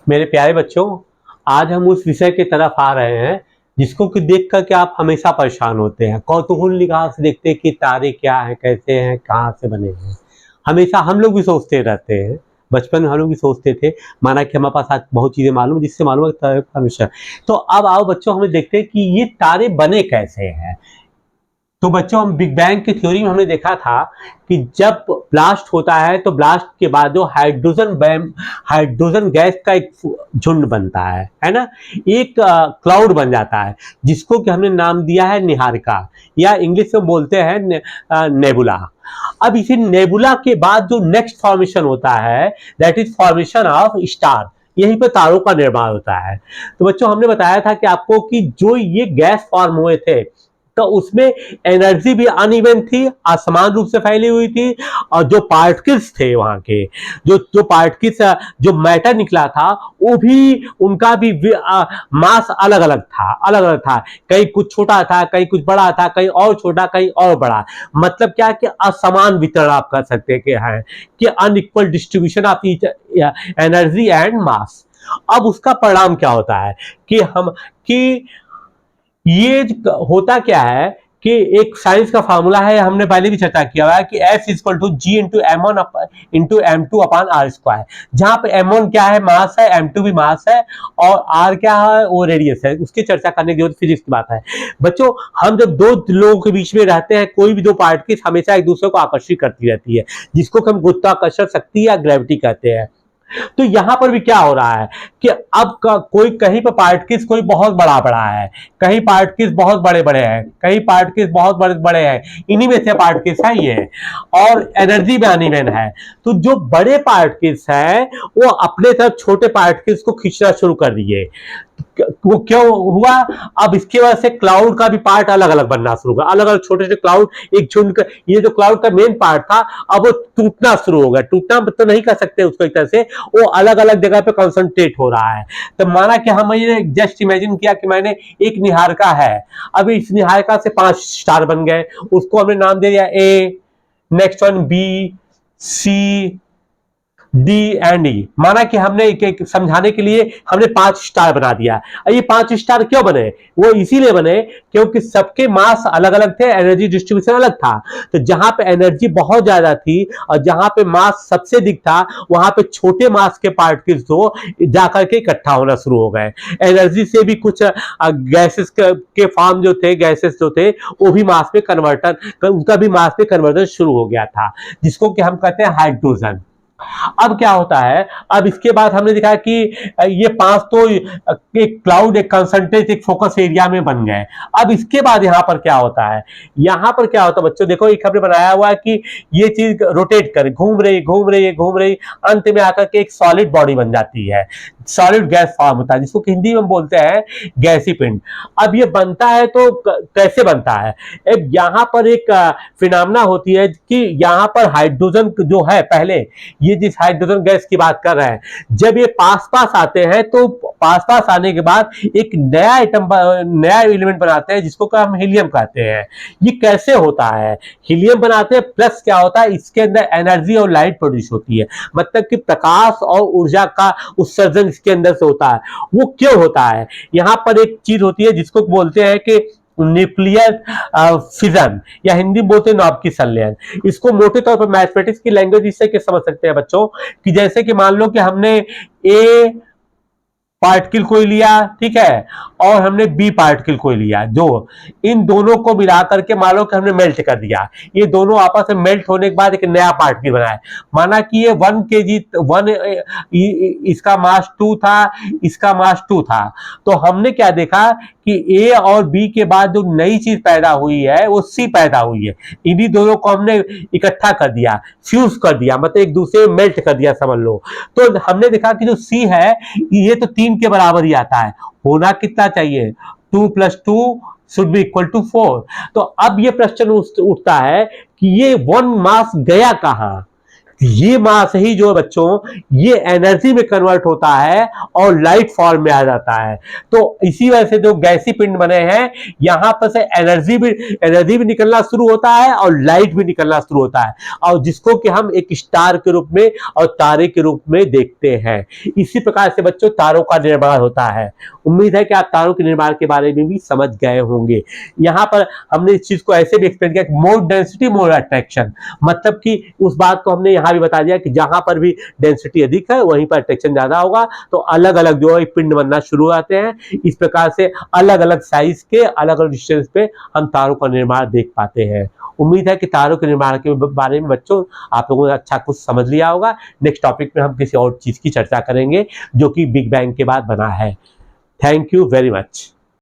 मेरे प्यारे बच्चों, आज हम उस विषय की तरफ आ रहे हैं जिसको कि देख कर के आप हमेशा परेशान होते हैं। कौतूहल निगाह से देखते हैं कि तारे क्या हैं, कैसे हैं, कहाँ से बने हैं। हमेशा हम लोग भी सोचते रहते हैं, बचपन में हम लोग भी सोचते थे। माना कि हमारे पास आज बहुत चीज़ें मालूम, जिससे मालूम है तारे का विषय। तो अब आओ बच्चों, हमें देखते हैं कि ये तारे बने कैसे हैं। तो बच्चों, हम बिग बैंग की थ्योरी में हमने देखा था कि जब ब्लास्ट होता है तो ब्लास्ट के बाद जो हाइड्रोजन गैस का एक झुंड बनता है ना, एक क्लाउड बन जाता है जिसको कि हमने नाम दिया है निहारिका, या इंग्लिश में बोलते हैं नेबुला। अब इसी नेबुला के बाद जो नेक्स्ट फॉर्मेशन होता है, that is formation of star. यहीं पे तारों का निर्माण होता है। तो बच्चों, हमने बताया था कि आपको कि जो ये गैस फॉर्म हुए थे तो उसमें एनर्जी भी अनइवन थी, असमान रूप से फैली हुई थी, और जो पार्टिकल्स थे वहां के, जो पार्टिकल्स, जो मैटर निकला था, वो भी उनका भी मास अलग अलग था। कहीं कुछ छोटा था, कहीं कुछ बड़ा था, कहीं और छोटा, कहीं और बड़ा। मतलब क्या कि असमान वितरण आप कर सकते हैं कि unequal distribution of energy and mass. अब उसका परिणाम क्या होता है कि ये होता क्या है कि एक साइंस का फार्मूला है, हमने पहले भी चर्चा किया हुआ है कि F equal to G into M1 into M2 upon R square, जहां पे M1 क्या है, मास है, M2 भी मास है, और R क्या है, वो रेडियस है। उसकी चर्चा करने की जरूरत फिजिक्स की बात है। बच्चों, हम जब दो लोगों के बीच में रहते हैं, कोई भी दो पार्टिकल्स हमेशा एक दूसरे को आकर्षित करती रहती है, जिसको हम गुरुत्वाकर्षण शक्ति या ग्रेविटी कहते हैं। तो यहां पर भी क्या हो रहा है कि अब कोई कहीं पर पार्टिकल्स कोई बहुत बड़ा बड़ा है, कहीं पार्टिकल्स बहुत बड़े बड़े हैं, कहीं पार्टिकल्स बहुत बड़े बड़े हैं, इन्हीं में से पार्टिकल्स है ये, और एनर्जी भी अनइवन है। तो जो बड़े पार्टिकल्स हैं वो अपने तरफ छोटे पार्टिकल्स को खींचना शुरू कर दिए। वो क्यों हुआ? अब इसकी वजह से क्लाउड का भी पार्ट अलग अलग बनना शुरू हुआ, अलग अलग छोटे छोटे क्लाउड, एक झुंड का, ये जो क्लाउड का मेन पार्ट था अब वो टूटना शुरू हो गया। टूटना तो नहीं कर सकते उसको एक तरह से, वो अलग अलग जगह पे कंसंट्रेट हो रहा है। तो माना कि हमने जस्ट इमेजिन किया कि मैंने एक निहारिका है, अभी इस निहारिका से 5 स्टार बन गए, उसको हमने नाम दे दिया A, next one B, C, D and E. माना कि हमने एक समझाने के लिए हमने 5 स्टार बना दिया। ये 5 स्टार क्यों बने? वो इसीलिए बने क्योंकि सबके मास अलग अलग थे, एनर्जी डिस्ट्रीब्यूशन अलग था। तो जहां पे एनर्जी बहुत ज्यादा थी और जहां पे मास सबसे अधिक था, वहां पे छोटे मास के पार्टिकल्स तो जाकर के इकट्ठा होना शुरू हो गए। एनर्जी से भी कुछ गैसेस के फॉर्म जो थे, गैसेस जो थे, वो भी मास में कन्वर्टर, उनका भी मास में कन्वर्जन शुरू हो गया था, जिसको कि हम कहते हैं हाइड्रोजन। अब क्या होता है, अब इसके बाद हमने देखा कि ये 5 तो एक क्लाउड, एक कंसंट्रेट, एक फोकस एरिया में बन गए। अब इसके बाद यहां पर क्या होता है, यहां पर क्या होता है बच्चों, देखो एक हमने बनाया हुआ है कि ये चीज रोटेट कर घूम रही, अंत में आकर के एक सॉलिड बॉडी बन जाती है, सॉलिड गैस फॉर्म होता है, जिसको हिंदी में बोलते हैं गैसी पिंड। अब ये बनता है तो कैसे बनता है? अब यहां पर एक फिनोमेना होती है कि यहां पर हाइड्रोजन जो है, पहले ये जिस हाइड्रोजन गैस की बात कर रहे हैं, जब ये पास पास आते हैं तो पास पास आने के बाद एक नया आइटम, नया एलिमेंट बनाते हैं जिसको हम हीलियम कहते हैं। ये कैसे होता है? हीलियम बनाते हैं, प्लस क्या होता है, इसके अंदर एनर्जी और लाइट प्रोड्यूस होती है, मतलब कि प्रकाश और ऊर्जा का उत्सर्जन इसके अंदर से होता है। वो क्यों होता है? यहां पर एक चीज होती है जिसको बोलते हैं कि न्यूक्लियर फिजन, या हिंदी में बोलते हैं नाभिकीय संलयन। इसको मोटे तौर पर मैथमेटिक्स की लैंग्वेज इससे क्या समझ सकते हैं बच्चों, कि जैसे कि मान लो कि हमने ए पार्टिकल को लिया, ठीक है, और हमने बी पार्टिकल को लिया, जो इन दोनों को मिला करके मान लो कि हमने मेल्ट कर दिया। ये दोनों आपस में मेल्ट होने के बाद एक नया पार्टिकल बनाया। माना कि ये 1 kg, इसका मास 2 था, इसका मास 2 था। तो हमने क्या देखा कि ए और बी के बाद जो नई चीज पैदा हुई है वो सी पैदा हुई है। इन्हीं दोनों को हमने इकट्ठा कर दिया, फ्यूज कर दिया, मतलब एक दूसरे में मेल्ट कर दिया, समझ लो। तो हमने देखा कि जो सी है ये तो 3 के बराबर ही आता है, होना कितना चाहिए, 2 + 2 शुड बी इक्वल टू 4। तो अब ये प्रश्न उठता है कि ये 1 मास गया कहां? ये मास ही जो बच्चों ये एनर्जी में कन्वर्ट होता है और लाइट फॉर्म में आ जाता है। तो इसी वजह से जो गैसी पिंड बने हैं यहां पर से एनर्जी भी निकलना शुरू होता है और लाइट भी निकलना शुरू होता है, और जिसको कि हम एक स्टार के रूप में और तारे के रूप में देखते हैं। इसी प्रकार से बच्चों तारों का निर्माण होता है। उम्मीद है कि आप तारों के निर्माण के बारे में भी समझ गए होंगे। यहाँ पर हमने इस चीज को ऐसे भी एक्सप्लेन किया, मोर डेंसिटी मोर अट्रैक्शन, मतलब कि उस बात को हमने यहाँ भी बता दिया कि जहां पर भी डेंसिटी अधिक है वहीं पर अट्रैक्शन ज्यादा होगा, तो अलग अलग जो है पिंड बनना शुरू हो जाते हैं। इस प्रकार से अलग अलग साइज के अलग अलग डिस्टेंस पे हम तारों का निर्माण देख पाते हैं। उम्मीद है कि तारों के निर्माण के बारे में बच्चों आप लोगों ने अच्छा कुछ समझ लिया होगा। नेक्स्ट टॉपिक में हम किसी और चीज की चर्चा करेंगे जो कि बिग बैंग के बाद बना है। Thank you very much.